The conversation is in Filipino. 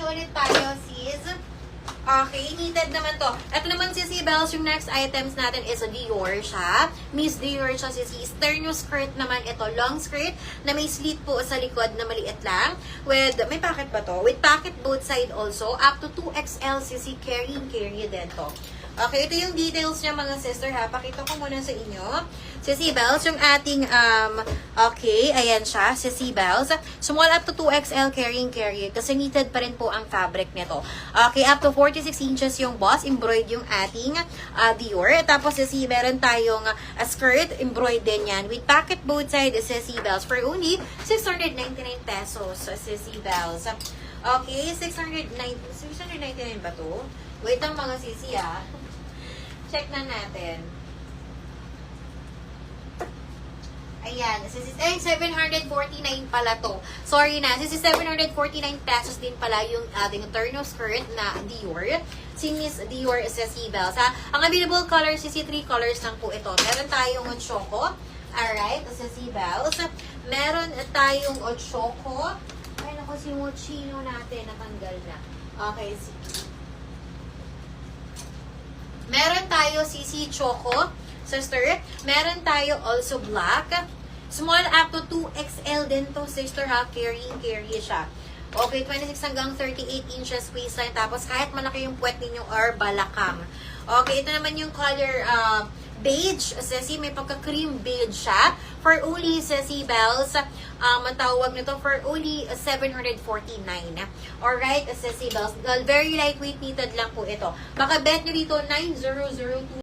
ulit tayo, sis. Okay, needed naman to. Ito naman, Sissy Bells, yung next items natin is a Dior siya. Miss Dior siya, Sissy. Sterno skirt naman ito. Long skirt na may slit po sa likod na maliit lang. With, may pocket ba to? With pocket both side also. Up to 2XL, Sissy. Carry din to. Okay, ito yung details niya, mga sister, ha. Pakita ko muna sa inyo. Sissy Bells, yung ating, okay, ayan siya, Sissy Bells. Small up to 2XL carry. Kasi knitted pa rin po ang fabric nito. Okay, up to 46 inches yung boss. Embroidered yung ating Dior. Tapos, Sissy, meron tayong skirt. Embroidered din yan. With pocket both side, Sissy Bells. For only 699 pesos, Sissy Bells. Okay, 699 ba to? Wait lang, mga Sissy, ah. Check na natin. Ayan. Ay, 749 pala to. Sorry na. 749 pesos din pala yung ating turno skirt na Dior. Si Miss Dior Sissy Bells, ha? Ang available colors, Sissy, 3 colors lang po ito. Meron tayong choco. Alright, Sissy Bells. Meron tayong choco. Ay, naku, si Mochino natin. Natanggal na. Okay, meron tayo Sissy Choco, sister. Meron tayo also black. Small up to 2XL din to, sister, ha. Carry siya. Okay, 26 hanggang 38 inches waistline. Tapos kahit malaki yung puwet ninyo or balakang. Okay, ito naman yung color beige. Sissy, may pagka-cream beige siya. For only, Sissy Bells, matawag nito for only 749. Alright, Sissy Bells. Very lightweight knitted lang po ito. Baka bet nyo dito 9002